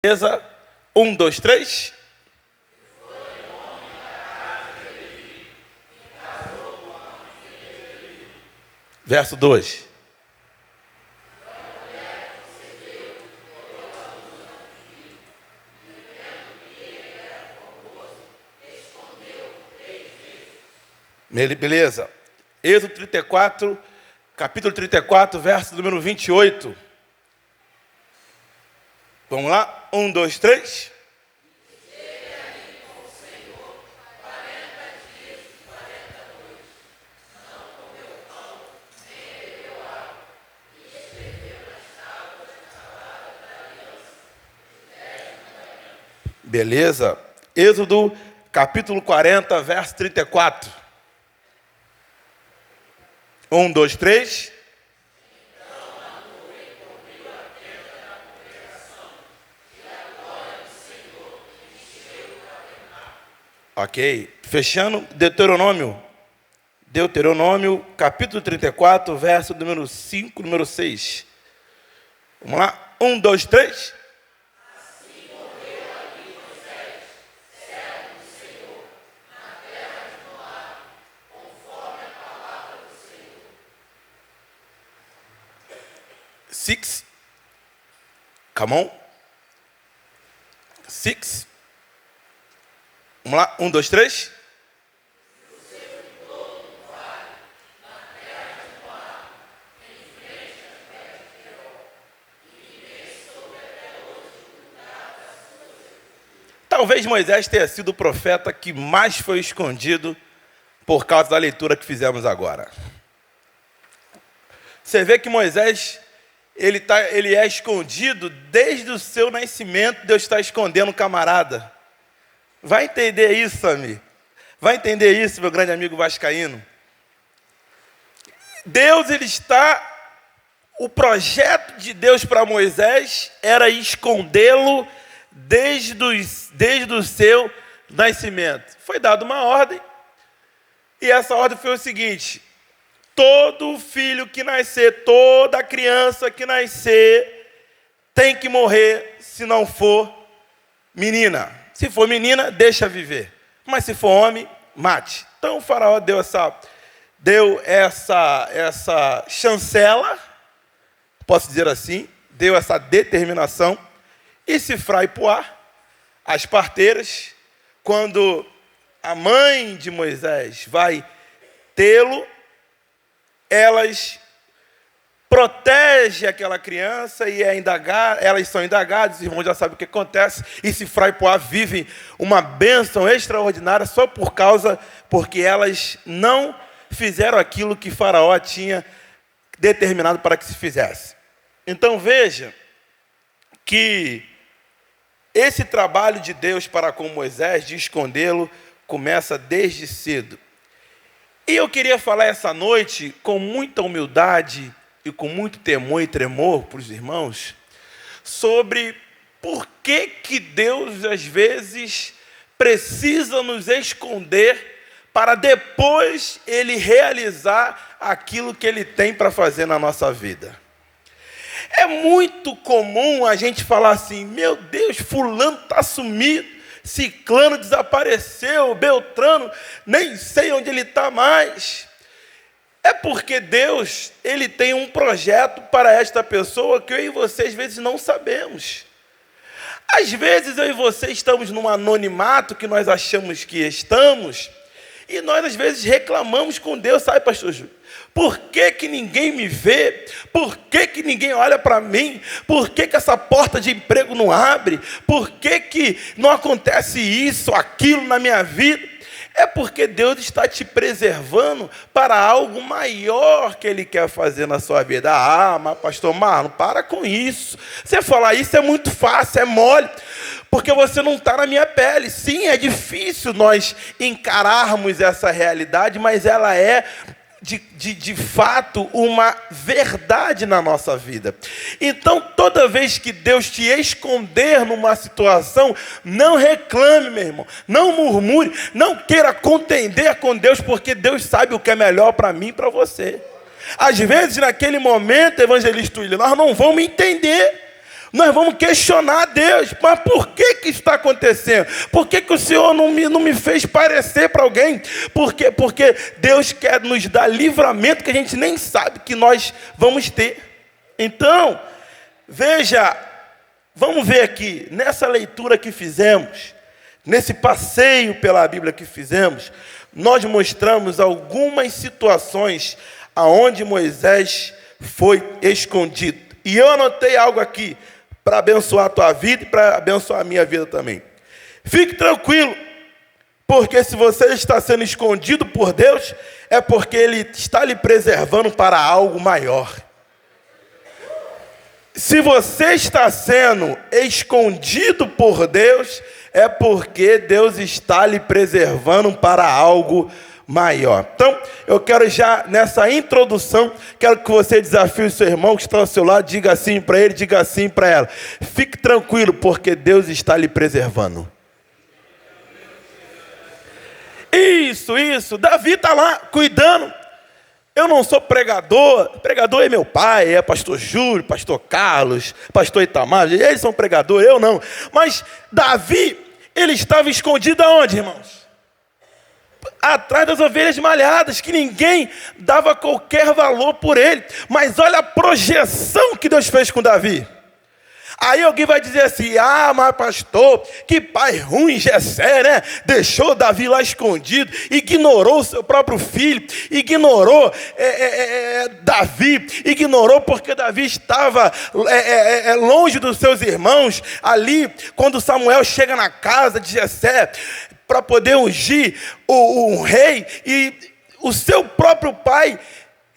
Beleza? 1, 2, 3. Verso 2. Beleza. Êxodo 34, capítulo 34, verso número 28. Vamos lá? 1, 2, 3. Beleza? Êxodo capítulo 40, verso 34. 1, 2, 3. Ok. Fechando, Deuteronômio, capítulo 34, verso número 5, número 6. Vamos lá? 1, 2, 3. Assim morreu ali Moisés, servo do Senhor, na terra de Moabe, conforme a palavra do Senhor. 6. Come on. 6. Vamos lá, 1, 2, 3. Talvez Moisés tenha sido o profeta que mais foi escondido por causa da leitura que fizemos agora. Você vê que Moisés, ele é escondido desde o seu nascimento. Deus está escondendo o camarada. Vai entender isso, Sami. Vai entender isso, meu grande amigo vascaíno. O projeto de Deus para Moisés era escondê-lo desde o seu nascimento. Foi dada uma ordem, e essa ordem foi o seguinte: todo filho que nascer, toda criança que nascer, tem que morrer se não for menina. Se for menina, deixa viver. Mas se for homem, mate. Então o faraó deu essa chancela, posso dizer assim, deu essa determinação. E Sifrá e Puá, as parteiras, quando a mãe de Moisés vai tê-lo, elas protegem aquela criança e elas são indagadas, os irmãos já sabem o que acontece, e Sifrá e Puá vivem uma bênção extraordinária só porque elas não fizeram aquilo que Faraó tinha determinado para que se fizesse. Então veja que esse trabalho de Deus para com Moisés, de escondê-lo, começa desde cedo. E eu queria falar essa noite, com muita humildade e com muito temor e tremor para os irmãos, sobre por que Deus, às vezes, precisa nos esconder para depois Ele realizar aquilo que Ele tem para fazer na nossa vida. É muito comum a gente falar assim: meu Deus, fulano está sumido, ciclano desapareceu, Beltrano, nem sei onde ele está mais. É porque Deus, Ele tem um projeto para esta pessoa que eu e você às vezes não sabemos. Às vezes eu e você estamos num anonimato que nós achamos que estamos, e nós às vezes reclamamos com Deus, sabe, pastor Júlio? Por que ninguém me vê? Por que ninguém olha para mim? Por que essa porta de emprego não abre? Por que não acontece isso, aquilo na minha vida? É porque Deus está te preservando para algo maior que Ele quer fazer na sua vida. Mas pastor Marlon, para com isso. Você falar isso é muito fácil, é mole, porque você não está na minha pele. Sim, é difícil nós encararmos essa realidade, mas ela é de fato uma verdade na nossa vida. Então, toda vez que Deus te esconder numa situação, não reclame, meu irmão, não murmure, não queira contender com Deus, porque Deus sabe o que é melhor para mim e para você. Às vezes, naquele momento, evangelista William, nós não vamos entender, Nós vamos questionar Deus, mas por que isso está acontecendo? Por que o Senhor não me fez parecer para alguém? Porque Deus quer nos dar livramento que a gente nem sabe que nós vamos ter. Então, veja, vamos ver aqui, nessa leitura que fizemos, nesse passeio pela Bíblia que fizemos, nós mostramos algumas situações aonde Moisés foi escondido. E eu anotei algo aqui para abençoar a tua vida e para abençoar a minha vida também. Fique tranquilo, porque se você está sendo escondido por Deus, é porque Ele está lhe preservando para algo maior. Se você está sendo escondido por Deus, é porque Deus está lhe preservando para algo maior. Então, eu quero já, nessa introdução, quero que você desafie o seu irmão que está ao seu lado, diga assim para ele, diga assim para ela. Fique tranquilo, porque Deus está lhe preservando. Isso. Davi está lá, cuidando. Eu não sou pregador é meu pai, é pastor Júlio, pastor Carlos, pastor Itamar, eles são pregadores, eu não. Mas Davi, ele estava escondido aonde, irmãos? Atrás das ovelhas malhadas, que ninguém dava qualquer valor por ele. Mas olha a projeção que Deus fez com Davi. Aí alguém vai dizer assim, mas pastor, que pai ruim Jessé, né? Deixou Davi lá escondido, ignorou o seu próprio filho, ignorou Davi, ignorou porque Davi estava longe dos seus irmãos. Ali, quando Samuel chega na casa de Jessé, para poder ungir o rei, e o seu próprio pai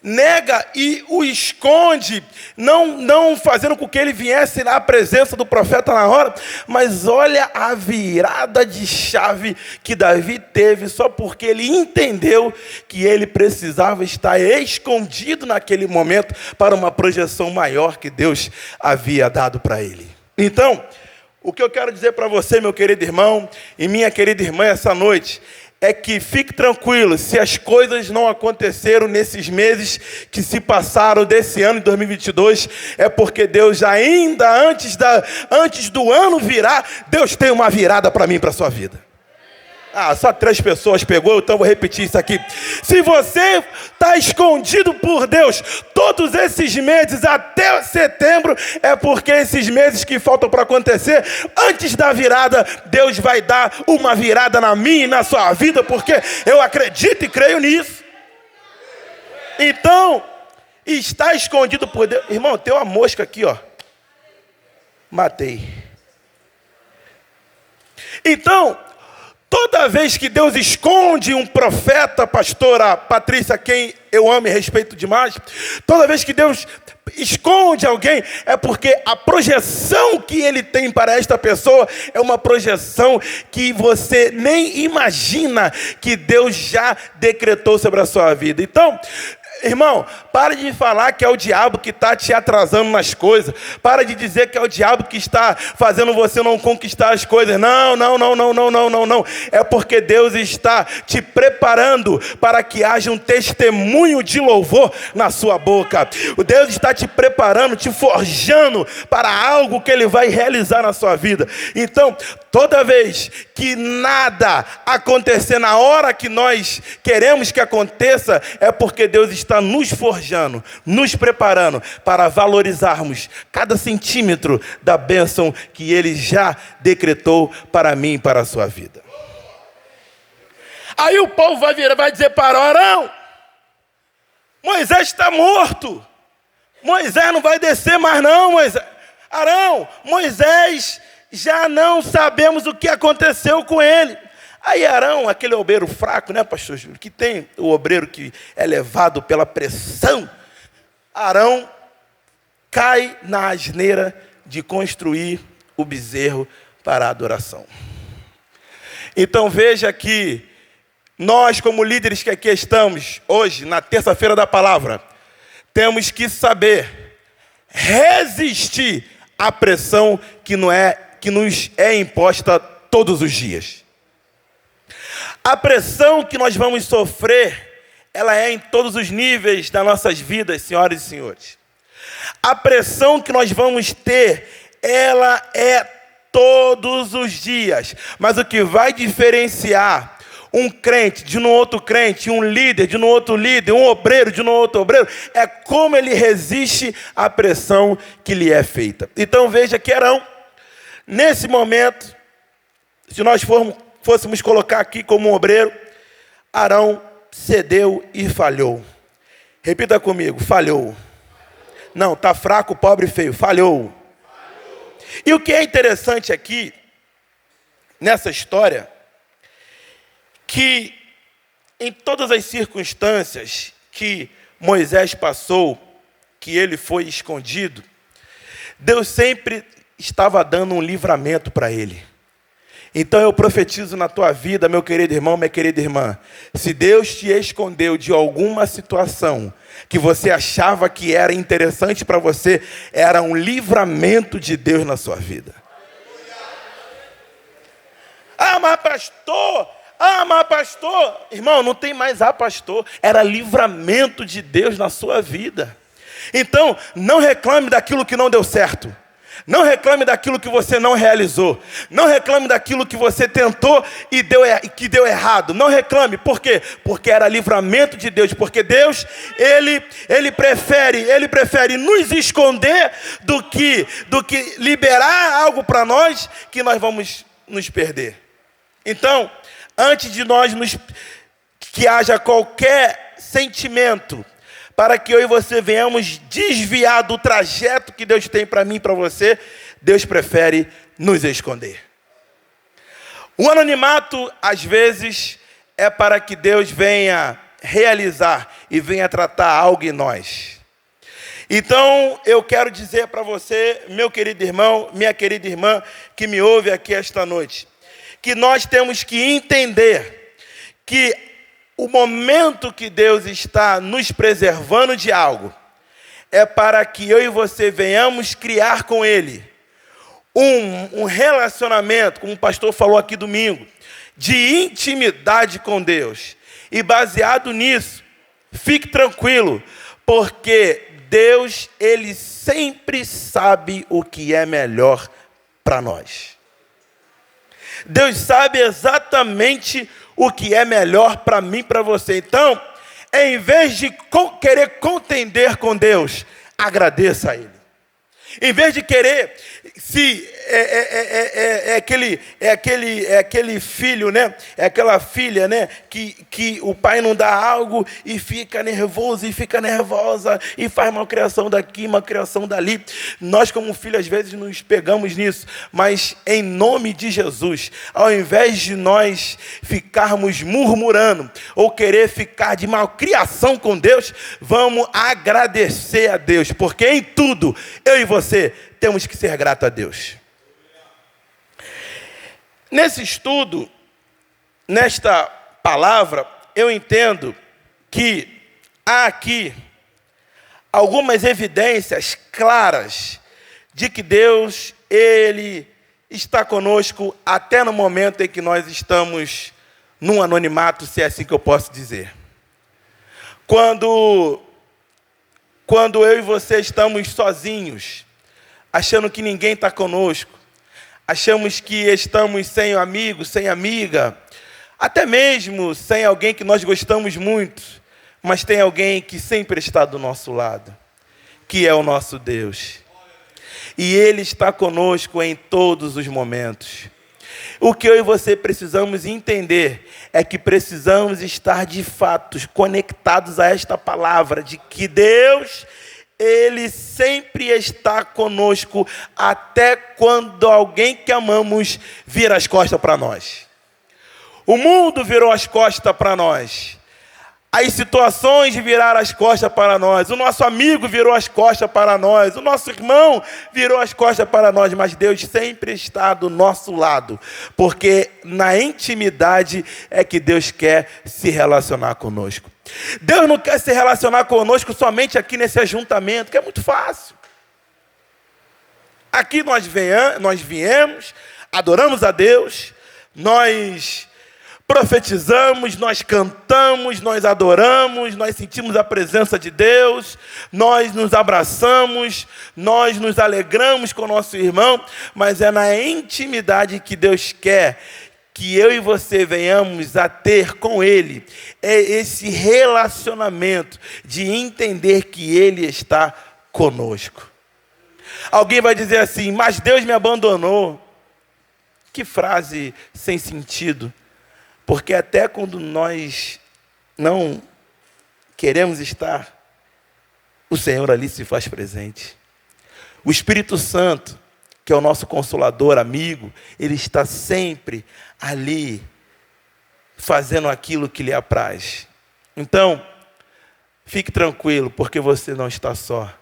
nega e o esconde, não fazendo com que ele viesse na presença do profeta na hora. Mas olha a virada de chave que Davi teve, só porque ele entendeu que ele precisava estar escondido naquele momento para uma projeção maior que Deus havia dado para ele. Então, o que eu quero dizer para você, meu querido irmão e minha querida irmã, essa noite, é que fique tranquilo, se as coisas não aconteceram nesses meses que se passaram desse ano de 2022, é porque Deus ainda antes do ano virar, Deus tem uma virada para mim e para a sua vida. Só 3 pessoas pegou, então vou repetir isso aqui. Se você está escondido por Deus todos esses meses até setembro, é porque esses meses que faltam para acontecer, antes da virada, Deus vai dar uma virada na minha e na sua vida, porque eu acredito e creio nisso. Então, está escondido por Deus. Irmão, tem uma mosca aqui, ó. Matei. Então, toda vez que Deus esconde um profeta, pastora Patrícia, quem eu amo e respeito demais, toda vez que Deus esconde alguém, é porque a projeção que Ele tem para esta pessoa é uma projeção que você nem imagina que Deus já decretou sobre a sua vida. Então, irmão, para de falar que é o diabo que está te atrasando nas coisas. Para de dizer que é o diabo que está fazendo você não conquistar as coisas. Não. É porque Deus está te preparando para que haja um testemunho de louvor na sua boca. O Deus está te preparando, te forjando para algo que Ele vai realizar na sua vida. Então, toda vez que nada acontecer na hora que nós queremos que aconteça, é porque Deus está nos forjando, nos preparando para valorizarmos cada centímetro da bênção que Ele já decretou para mim e para a sua vida. Aí o povo vai dizer para Arão, Moisés está morto, Moisés não vai descer mais não, Moisés. Arão, Moisés, já não sabemos o que aconteceu com ele. Aí Arão, aquele obreiro fraco, né, pastor Júlio, que tem o obreiro que é levado pela pressão, Arão cai na asneira de construir o bezerro para a adoração. Então veja que nós, como líderes que aqui estamos hoje, na terça-feira da palavra, temos que saber resistir à pressão que nos é imposta todos os dias. A pressão que nós vamos sofrer, ela é em todos os níveis das nossas vidas, senhoras e senhores. A pressão que nós vamos ter ela é todos os dias. Mas o que vai diferenciar um crente de um outro crente, um líder de um outro líder, um obreiro de um outro obreiro, é como ele resiste à pressão que lhe é feita. Então veja que Arão, nesse momento, se nós fôssemos colocar aqui como um obreiro, Arão cedeu e falhou. Repita comigo, falhou. Não, está fraco, pobre e feio, falhou. E o que é interessante aqui, nessa história, que em todas as circunstâncias que Moisés passou, que ele foi escondido, Deus sempre estava dando um livramento para ele. Então eu profetizo na tua vida, meu querido irmão, minha querida irmã, se Deus te escondeu de alguma situação que você achava que era interessante para você, era um livramento de Deus na sua vida. Mas pastor, irmão, não tem mais pastor, era livramento de Deus na sua vida. Então, não reclame daquilo que não deu certo. Não reclame daquilo que você não realizou. Não reclame daquilo que você tentou e que deu errado. Não reclame. Por quê? Porque era livramento de Deus. Porque Deus, Ele prefere nos esconder do que liberar algo para nós que nós vamos nos perder. Então, antes de que haja qualquer sentimento para que eu e você venhamos desviar do trajeto que Deus tem para mim e para você, Deus prefere nos esconder. O anonimato, às vezes, é para que Deus venha realizar e venha tratar algo em nós. Então, eu quero dizer para você, meu querido irmão, minha querida irmã, que me ouve aqui esta noite, que nós temos que entender que o momento que Deus está nos preservando de algo é para que eu e você venhamos criar com Ele um relacionamento, como o pastor falou aqui domingo, de intimidade com Deus. E baseado nisso, fique tranquilo, porque Deus, Ele sempre sabe o que é melhor para nós. Deus sabe exatamente o que é melhor para mim e para você. Então, em vez de querer contender com Deus, agradeça a Ele. Em vez de querer, se aquele filho, né? É aquela filha, né? Que o pai não dá algo e fica nervoso e fica nervosa e faz uma criação daqui, uma criação dali. Nós, como filho, às vezes nos pegamos nisso, mas em nome de Jesus, ao invés de nós ficarmos murmurando ou querer ficar de malcriação com Deus, vamos agradecer a Deus, porque em tudo, eu e você temos que ser grato a Deus. Nesse estudo, nesta palavra, eu entendo que há aqui algumas evidências claras de que Deus, Ele está conosco até no momento em que nós estamos num anonimato, se é assim que eu posso dizer. Quando eu e você estamos sozinhos, achando que ninguém está conosco, achamos que estamos sem amigo, sem amiga, até mesmo sem alguém que nós gostamos muito, mas tem alguém que sempre está do nosso lado, que é o nosso Deus. E Ele está conosco em todos os momentos. O que eu e você precisamos entender é que precisamos estar de fato conectados a esta palavra, de que Deus, Ele sempre está conosco, até quando alguém que amamos vira as costas para nós. O mundo virou as costas para nós. As situações viraram as costas para nós. O nosso amigo virou as costas para nós. O nosso irmão virou as costas para nós. Mas Deus sempre está do nosso lado. Porque na intimidade é que Deus quer se relacionar conosco. Deus não quer se relacionar conosco somente aqui nesse ajuntamento, que é muito fácil. Aqui nós viemos, adoramos a Deus, nós profetizamos, nós cantamos, nós adoramos, nós sentimos a presença de Deus, nós nos abraçamos, nós nos alegramos com o nosso irmão, mas é na intimidade que Deus quer que eu e você venhamos a ter com Ele. É esse relacionamento de entender que Ele está conosco. Alguém vai dizer assim, mas Deus me abandonou. Que frase sem sentido. Porque até quando nós não queremos estar, o Senhor ali se faz presente. O Espírito Santo, que é o nosso consolador, amigo, ele está sempre ali, fazendo aquilo que lhe apraz. Então, fique tranquilo, porque você não está só.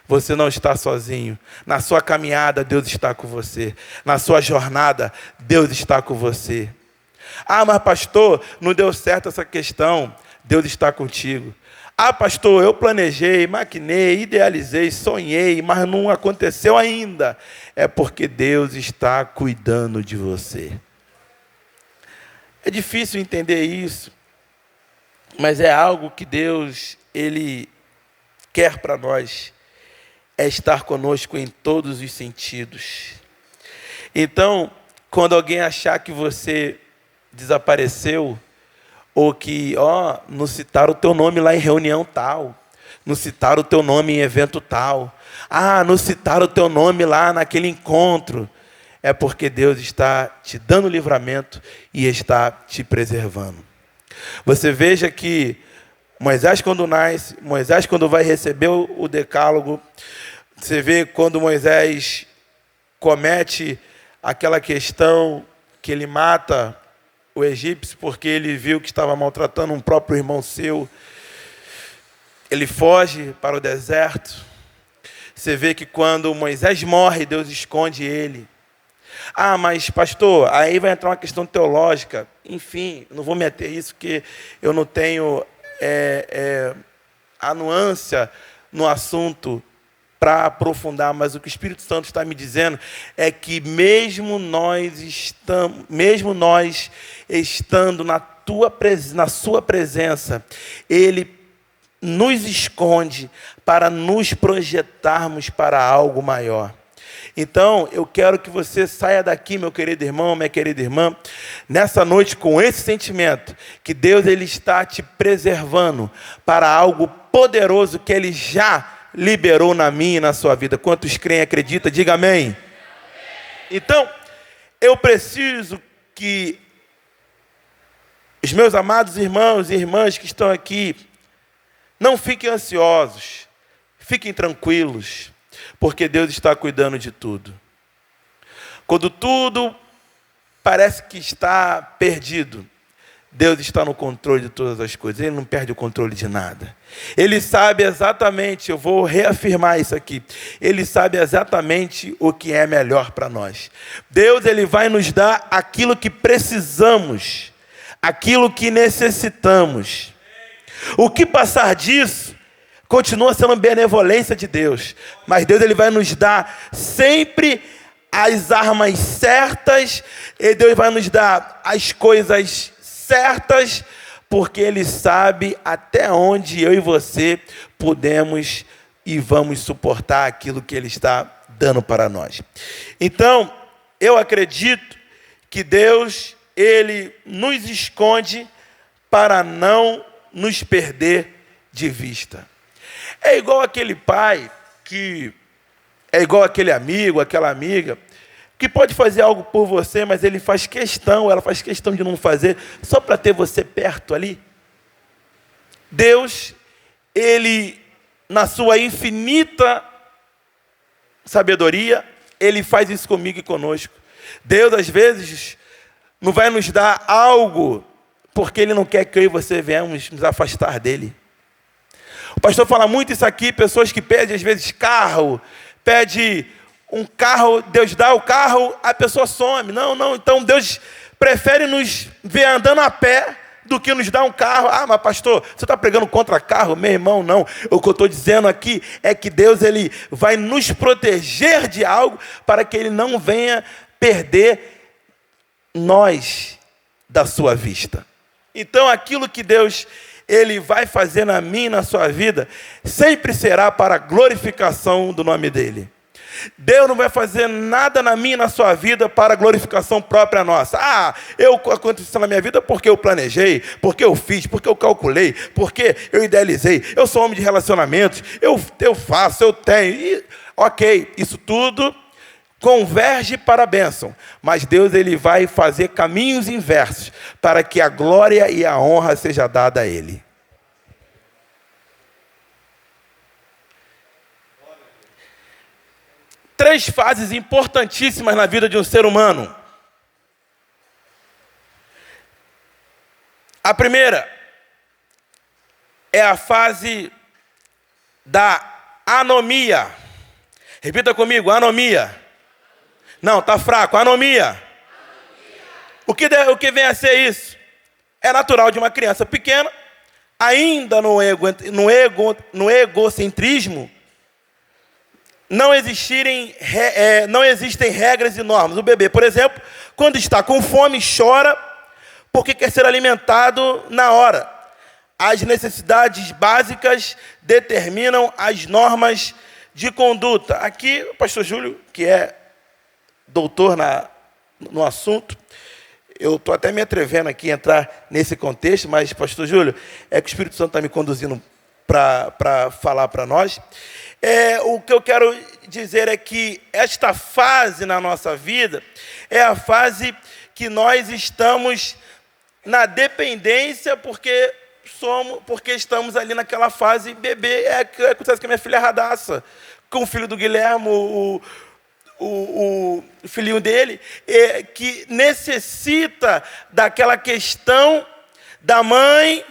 Você não está sozinho. Na sua caminhada, Deus está com você. Na sua jornada, Deus está com você. Ah, mas pastor, não deu certo essa questão. Deus está contigo. Ah, pastor, eu planejei, maquinei, idealizei, sonhei, mas não aconteceu ainda. É porque Deus está cuidando de você. É difícil entender isso, mas é algo que Deus, Ele quer para nós. É estar conosco em todos os sentidos. Então, quando alguém achar que você desapareceu, ou que, não citaram o teu nome lá em reunião tal, não citaram o teu nome em evento tal, não citaram o teu nome lá naquele encontro, é porque Deus está te dando livramento e está te preservando. Você veja que Moisés quando nasce, Moisés quando vai receber o decálogo, você vê quando Moisés comete aquela questão que ele mata o egípcio porque ele viu que estava maltratando um próprio irmão seu. Ele foge para o deserto. Você vê que quando Moisés morre, Deus esconde ele. Mas pastor, aí vai entrar uma questão teológica. Enfim, não vou meter isso porque eu não tenho a nuance no assunto para aprofundar, mas o que o Espírito Santo está me dizendo é que mesmo nós estando na sua presença, Ele nos esconde para nos projetarmos para algo maior. Então, eu quero que você saia daqui, meu querido irmão, minha querida irmã, nessa noite com esse sentimento, que Deus ele está te preservando para algo poderoso que Ele já liberou na minha e na sua vida. Quantos creem e acreditam? Diga amém. Então, eu preciso que os meus amados irmãos e irmãs que estão aqui não fiquem ansiosos, fiquem tranquilos, porque Deus está cuidando de tudo. Quando tudo parece que está perdido, Deus está no controle de todas as coisas. Ele não perde o controle de nada. Ele sabe exatamente, eu vou reafirmar isso aqui, Ele sabe exatamente o que é melhor para nós. Deus ele vai nos dar aquilo que precisamos, aquilo que necessitamos. O que passar disso continua sendo benevolência de Deus, mas Deus ele vai nos dar sempre as armas certas, e Deus vai nos dar as coisas certas, porque Ele sabe até onde eu e você podemos e vamos suportar aquilo que Ele está dando para nós. Então, eu acredito que Deus, Ele nos esconde para não nos perder de vista. É igual aquele pai é igual aquele amigo, aquela amiga, que pode fazer algo por você, mas ela faz questão de não fazer, só para ter você perto ali. Deus, Ele, na sua infinita sabedoria, Ele faz isso comigo e conosco. Deus, às vezes, não vai nos dar algo, porque Ele não quer que eu e você venhamos nos afastar dEle. O pastor fala muito isso aqui, pessoas que pedem, às vezes, carro, pede um carro, Deus dá o carro, a pessoa some. Não, então Deus prefere nos ver andando a pé do que nos dar um carro. Mas pastor, você está pregando contra carro? Meu irmão, não. O que eu estou dizendo aqui é que Deus ele vai nos proteger de algo para que Ele não venha perder nós da sua vista. Então, aquilo que Deus ele vai fazer na minha e na sua vida, sempre será para a glorificação do nome dele. Deus não vai fazer nada na minha e na sua vida para a glorificação própria nossa. Aconteceu na minha vida porque eu planejei, porque eu fiz, porque eu calculei, porque eu idealizei. Eu sou homem de relacionamentos, eu faço, eu tenho. Ok, isso tudo converge para a bênção. Mas Deus ele vai fazer caminhos inversos para que a glória e a honra seja dada a ele. Três fases importantíssimas na vida de um ser humano. A primeira é a fase da anomia. Repita comigo, anomia. Não, está fraco, anomia. O que vem a ser isso? É natural de uma criança pequena, ainda no egocentrismo, não existem regras e normas. O bebê, por exemplo, quando está com fome, chora porque quer ser alimentado na hora. As necessidades básicas determinam as normas de conduta. Aqui, o pastor Júlio, que é doutor no assunto, eu estou até me atrevendo aqui a entrar nesse contexto, mas, pastor Júlio, é que o Espírito Santo está me conduzindo para falar para nós. O que eu quero dizer é que esta fase na nossa vida é a fase que nós estamos na dependência porque estamos ali naquela fase bebê. Acontece com a minha filha Radassa, com o filho do Guilherme, o filhinho dele, que necessita daquela questão da mãe,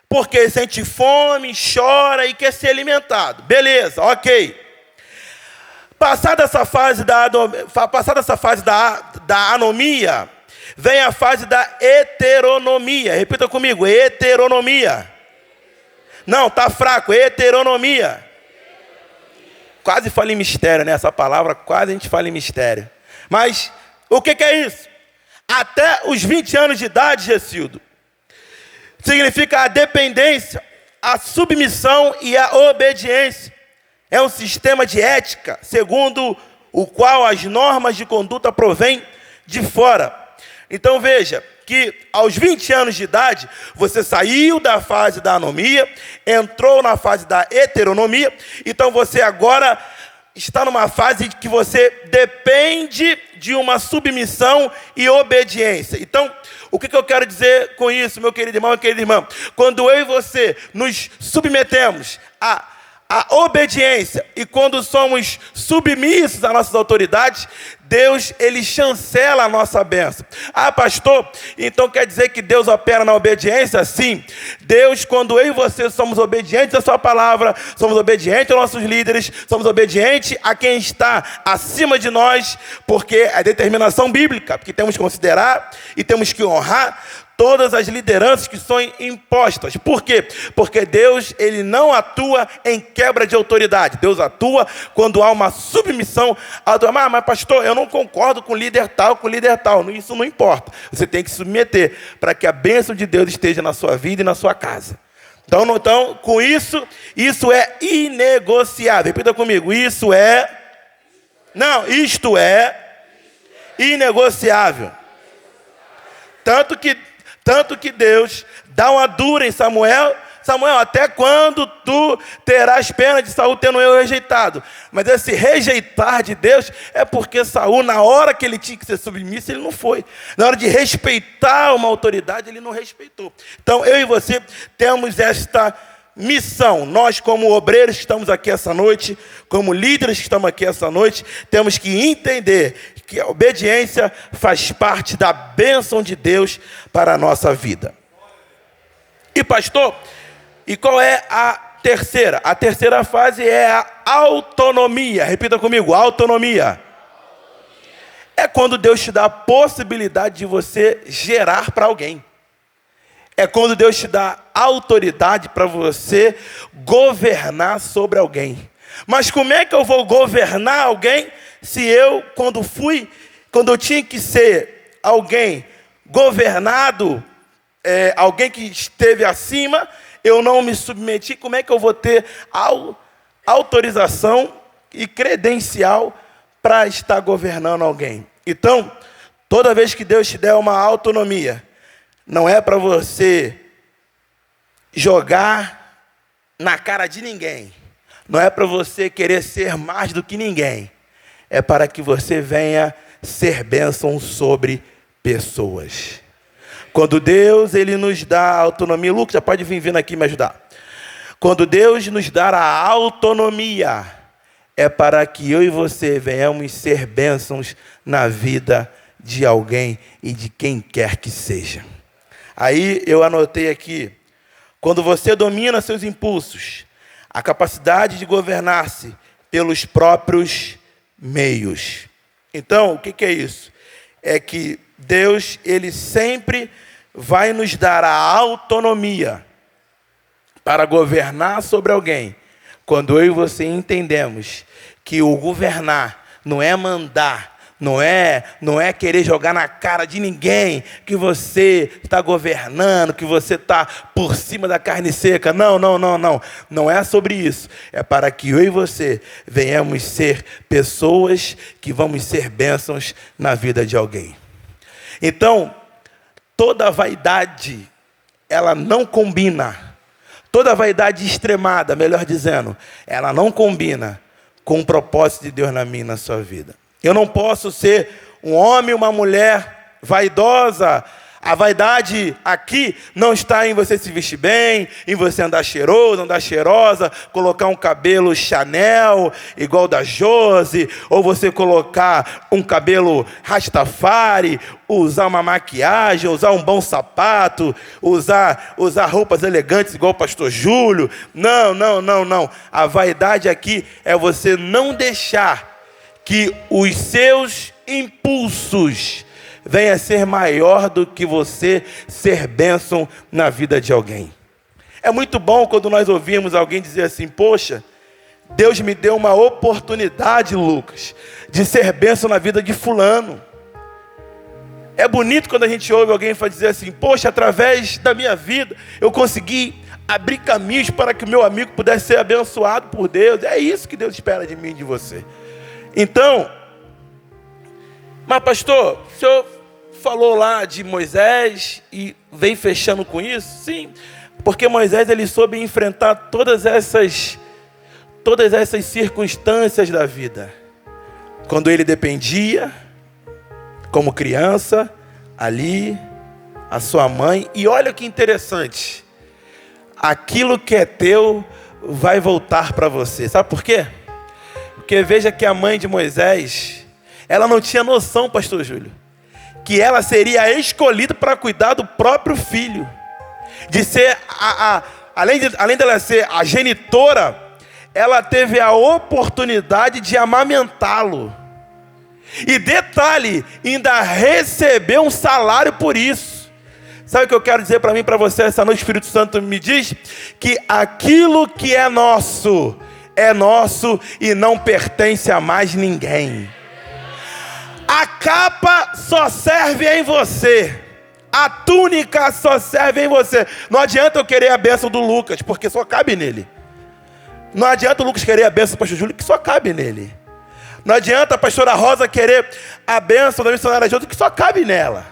porque sente fome, chora e quer ser alimentado. Beleza, ok. Passada essa fase da anomia, vem a fase da heteronomia. Repita comigo, heteronomia. Não, está fraco, heteronomia. Quase fala em mistério, né? Essa palavra, quase a gente fala em mistério. Mas, o que é isso? Até os 20 anos de idade, Gessildo, significa a dependência, a submissão e a obediência. É um sistema de ética, segundo o qual as normas de conduta provêm de fora. Então veja que aos 20 anos de idade, você saiu da fase da anomia, entrou na fase da heteronomia, então você agora está numa fase que você depende de uma submissão e obediência. Então, o que eu quero dizer com isso, meu querido irmão e querida irmã? Quando eu e você nos submetemos a obediência e quando somos submissos às nossas autoridades, Deus, ele chancela a nossa bênção. Pastor, então quer dizer que Deus opera na obediência? Sim. Deus, quando eu e você somos obedientes à sua palavra, somos obedientes aos nossos líderes, somos obedientes a quem está acima de nós, porque é determinação bíblica, porque temos que considerar e temos que honrar todas as lideranças que são impostas. Por quê? Porque Deus, ele não atua em quebra de autoridade. Deus atua quando há uma submissão. Mas pastor, eu não concordo com líder tal, Isso não importa. Você tem que se submeter para que a bênção de Deus esteja na sua vida e na sua casa. Então com isso é inegociável. Repita comigo, isto é inegociável. Tanto que Deus dá uma dura em Samuel, até quando tu terás pena de Saul tendo eu rejeitado? Mas esse rejeitar de Deus é porque Saul, na hora que ele tinha que ser submisso, ele não foi. Na hora de respeitar uma autoridade, ele não respeitou. Então, eu e você temos esta missão. Nós, como obreiros que estamos aqui essa noite, como líderes que estamos aqui essa noite, temos que entender que a obediência faz parte da bênção de Deus para a nossa vida. E pastor, e qual é a terceira? A terceira fase é a autonomia. Repita comigo, autonomia. É quando Deus te dá a possibilidade de você gerar para alguém. É quando Deus te dá autoridade para você governar sobre alguém. Mas como é que eu vou governar alguém se eu, quando eu tinha que ser alguém governado, alguém que esteve acima, eu não me submeti, como é que eu vou ter autorização e credencial para estar governando alguém? Então, toda vez que Deus te der uma autonomia, não é para você jogar na cara de ninguém, não é para você querer ser mais do que ninguém, é para que você venha ser bênção sobre pessoas. Quando Deus ele nos dá autonomia, Lucas, já pode vir vindo aqui me ajudar. Quando Deus nos dá a autonomia, é para que eu e você venhamos ser bênçãos na vida de alguém e de quem quer que seja. Aí eu anotei aqui, quando você domina seus impulsos, a capacidade de governar-se pelos próprios meios. Então, o que é isso? É que Deus, ele sempre vai nos dar a autonomia para governar sobre alguém, quando eu e você entendemos que o governar não é mandar, não é querer jogar na cara de ninguém que você está governando, que você está por cima da carne seca. Não. Não é sobre isso. É para que eu e você venhamos ser pessoas que vamos ser bênçãos na vida de alguém. Então, toda vaidade, ela não combina. Toda vaidade extremada, melhor dizendo, ela não combina com o propósito de Deus na minha e na sua vida. Eu não posso ser um homem, uma mulher vaidosa. A vaidade aqui não está em você se vestir bem, em você andar cheiroso, andar cheirosa, colocar um cabelo Chanel, igual da Josi, ou você colocar um cabelo Rastafari, usar uma maquiagem, usar um bom sapato, usar roupas elegantes igual o pastor Júlio. Não. A vaidade aqui é você não deixar que os seus impulsos venha a ser maior do que você ser bênção na vida de alguém. É muito bom quando nós ouvimos alguém dizer assim, poxa, Deus me deu uma oportunidade, Lucas, de ser bênção na vida de fulano. É bonito quando a gente ouve alguém dizer assim, poxa, através da minha vida, eu consegui abrir caminhos para que o meu amigo pudesse ser abençoado por Deus. É isso que Deus espera de mim e de você. Então, mas pastor, o senhor falou lá de Moisés e vem fechando com isso? Sim, porque Moisés ele soube enfrentar todas essas circunstâncias da vida. Quando ele dependia, como criança, ali, a sua mãe. E olha que interessante, aquilo que é teu vai voltar para você. Sabe por quê? Porque veja que a mãe de Moisés, ela não tinha noção, pastor Júlio, que ela seria escolhida para cuidar do próprio filho. De ser, além dela ser a genitora, ela teve a oportunidade de amamentá-lo. E detalhe, ainda recebeu um salário por isso. Sabe o que eu quero dizer para mim e para você essa noite? O Espírito Santo me diz que aquilo que é nosso e não pertence a mais ninguém. A capa só serve em você. A túnica só serve em você. Não adianta eu querer a bênção do Lucas, porque só cabe nele. Não adianta o Lucas querer a bênção do pastor Júlio, que só cabe nele. Não adianta a pastora Rosa querer a bênção da missionária Júlio, que só cabe nela.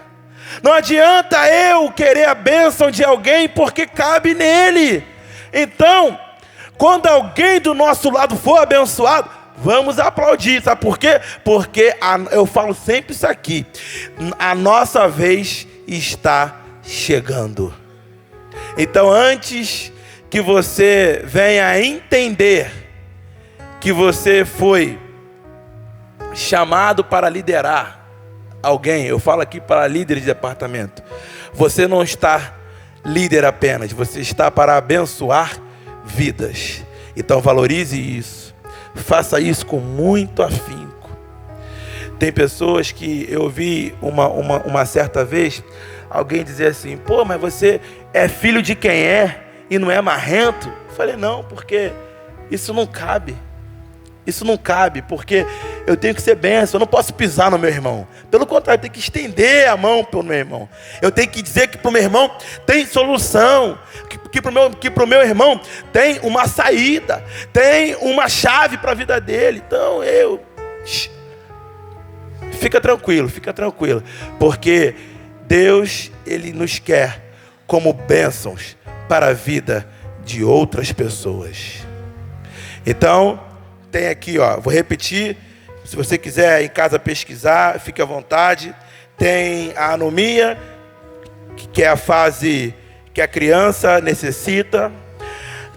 Não adianta eu querer a bênção de alguém, porque cabe nele. Então, quando alguém do nosso lado for abençoado, vamos aplaudir. Sabe por quê? Porque eu falo sempre isso aqui. A nossa vez está chegando. Então, antes que você venha a entender que você foi chamado para liderar alguém, eu falo aqui para líderes de departamento, você não está líder apenas, você está para abençoar vidas. Então valorize isso, faça isso com muito afinco. Tem pessoas que eu vi uma certa vez alguém dizer assim, pô, mas você é filho de quem é e não é marrento? Eu falei, não, porque isso não cabe. Isso não cabe, porque eu tenho que ser bênção, eu não posso pisar no meu irmão. Pelo contrário, eu tenho que estender a mão para o meu irmão. Eu tenho que dizer que para o meu irmão tem solução, que para o meu irmão tem uma saída, tem uma chave para a vida dele. Então fica tranquilo, porque Deus, Ele nos quer como bênçãos para a vida de outras pessoas. Então, tem aqui, ó, vou repetir, se você quiser em casa pesquisar, fique à vontade. Tem a anomia, que é a fase que a criança necessita.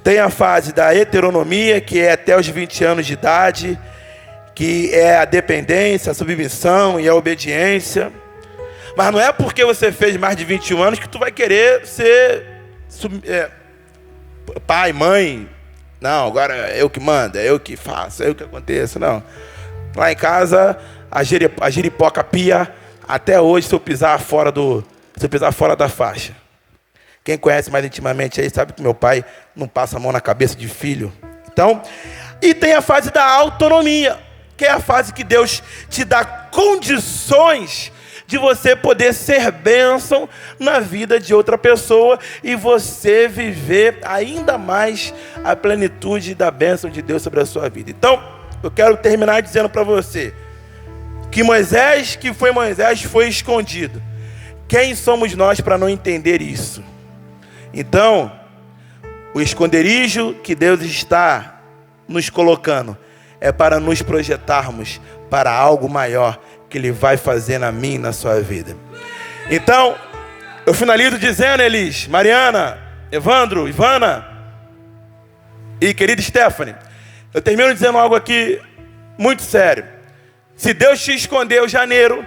Tem a fase da heteronomia, que é até os 20 anos de idade, que é a dependência, a submissão e a obediência. Mas não é porque você fez mais de 21 anos que tu vai querer ser pai, mãe. Não, agora é eu que mando, é eu que faço, é eu que aconteço. Não. Lá em casa, a giripoca pia até hoje se eu pisar fora da faixa. Quem conhece mais intimamente aí sabe que meu pai não passa a mão na cabeça de filho. Então, e tem a fase da autonomia, que é a fase que Deus te dá condições de você poder ser bênção na vida de outra pessoa e você viver ainda mais a plenitude da bênção de Deus sobre a sua vida. Então, eu quero terminar dizendo para você que Moisés foi escondido. Quem somos nós para não entender isso? Então, o esconderijo que Deus está nos colocando é para nos projetarmos para algo maior que Ele vai fazer na minha e na sua vida. Então, eu finalizo dizendo, Elis, Mariana, Evandro, Ivana e querida Stephanie, eu termino dizendo algo aqui muito sério. Se Deus te escondeu em janeiro,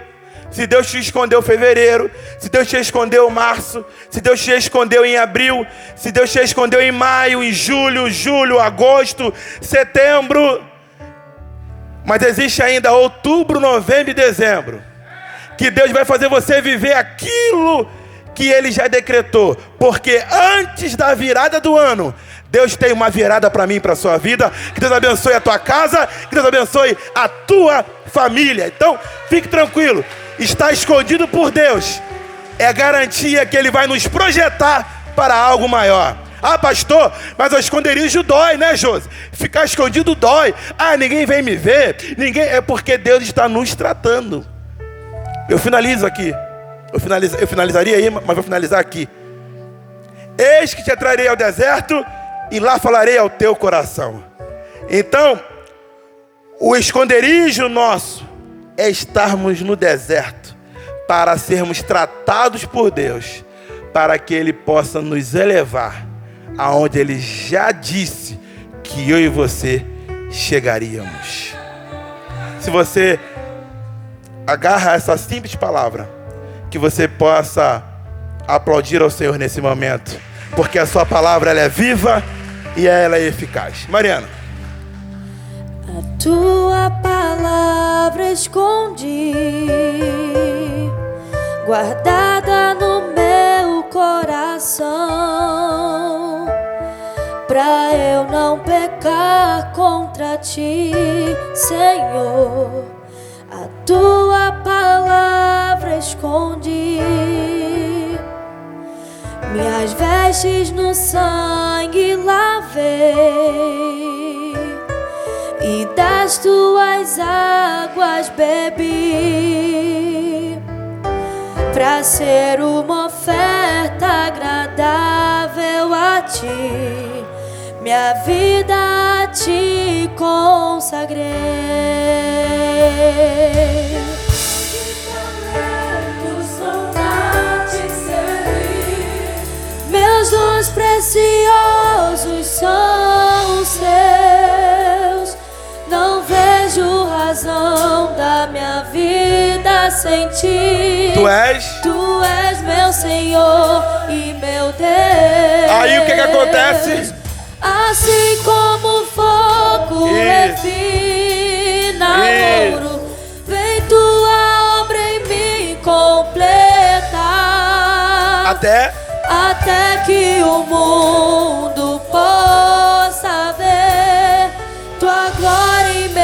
se Deus te escondeu em fevereiro, se Deus te escondeu em março, se Deus te escondeu em abril, se Deus te escondeu em maio, em julho, agosto, setembro, mas existe ainda outubro, novembro e dezembro, que Deus vai fazer você viver aquilo que Ele já decretou, porque antes da virada do ano, Deus tem uma virada para mim e para a sua vida. Que Deus abençoe a tua casa, que Deus abençoe a tua família. Então, fique tranquilo, está escondido por Deus, é garantia que Ele vai nos projetar para algo maior. Ah, pastor, mas o esconderijo dói, né, Josi? Ficar escondido dói. Ah, ninguém vem me ver. É porque Deus está nos tratando. Eu finalizo aqui. Eu finalizaria aí, mas vou finalizar aqui. Eis que te atrairei ao deserto e lá falarei ao teu coração. Então, o esconderijo nosso é estarmos no deserto para sermos tratados por Deus, para que Ele possa nos elevar aonde Ele já disse que eu e você chegaríamos. Se você agarra essa simples palavra, que você possa aplaudir ao Senhor nesse momento, porque a sua palavra ela é viva e ela é eficaz. Mariana. A tua palavra escondi, guardada no meu coração, pra eu não pecar contra ti, Senhor. A tua palavra escondi, minhas vestes no sangue lavei e das tuas águas bebi, pra ser uma oferta agradável a ti, minha vida a ti consagrei. Meus dons preciosos são os seus. Não vejo razão da minha vida sem ti. Tu és meu Senhor e meu Deus. Aí o que acontece? Assim como o fogo refina ouro, vem tua obra em mim completar. Até que o mundo possa ver tua glória em mim.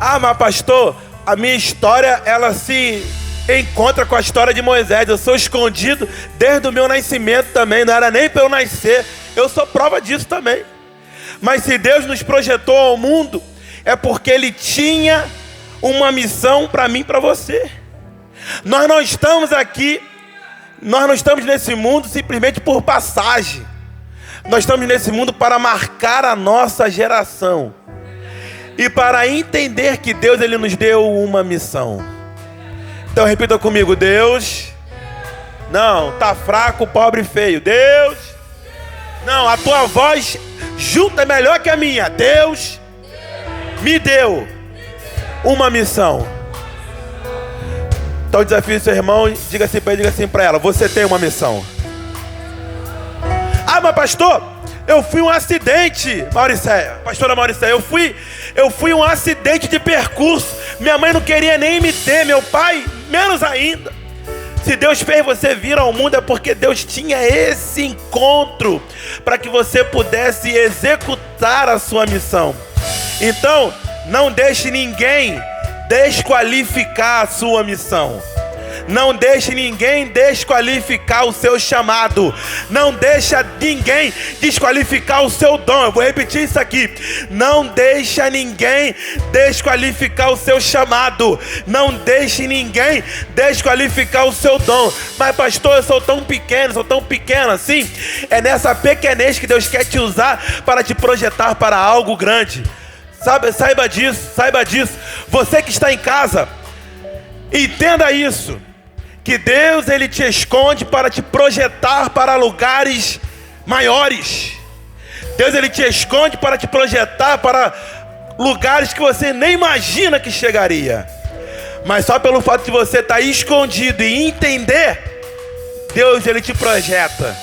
Ah, mas pastor, a minha história, ela se encontra com a história de Moisés. Eu sou escondido desde o meu nascimento também, não era nem para eu nascer. Eu sou prova disso também. Mas se Deus nos projetou ao mundo, é porque Ele tinha uma missão para mim e para você. Nós não estamos aqui, nós não estamos nesse mundo simplesmente por passagem. Nós estamos nesse mundo para marcar a nossa geração. E para entender que Deus, Ele nos deu uma missão. Então repita comigo: Deus, não, tá fraco, pobre e feio. Deus, não, a tua voz junta é melhor que a minha. Deus me deu uma missão. Então desafio seu irmão, diga assim para ele, diga assim para ela: você tem uma missão. Ah, mas pastor, eu fui um acidente, Mauricéia, pastora Mauricéia, eu fui um acidente de percurso. Minha mãe não queria nem me ter, meu pai menos ainda. Se Deus fez você vir ao mundo, é porque Deus tinha esse encontro para que você pudesse executar a sua missão. Então, não deixe ninguém desqualificar a sua missão. Não deixe ninguém desqualificar o seu chamado. Não deixa ninguém desqualificar o seu dom. Eu vou repetir isso aqui. Não deixa ninguém desqualificar o seu chamado. Não deixe ninguém desqualificar o seu dom. Mas pastor, eu sou tão pequeno assim. É nessa pequenez que Deus quer te usar para te projetar para algo grande. Saiba disso. Você que está em casa, entenda isso. Que Deus, Ele te esconde para te projetar para lugares maiores. Deus, Ele te esconde para te projetar para lugares que você nem imagina que chegaria. Mas só pelo fato de você estar escondido e entender, Deus, Ele te projeta.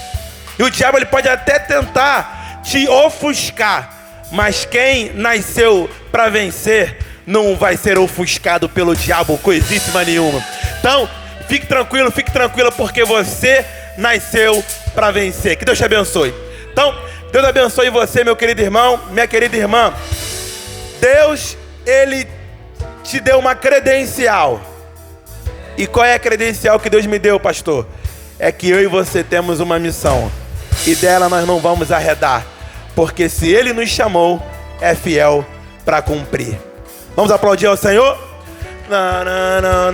E o diabo, ele pode até tentar te ofuscar, mas quem nasceu para vencer não vai ser ofuscado pelo diabo, coisíssima nenhuma. Então, fique tranquila, porque você nasceu para vencer. Que Deus te abençoe. Então, Deus abençoe você, meu querido irmão, minha querida irmã. Deus, Ele te deu uma credencial. E qual é a credencial que Deus me deu, pastor? É que eu e você temos uma missão. E dela nós não vamos arredar. Porque se Ele nos chamou, é fiel para cumprir. Vamos aplaudir ao Senhor? Não.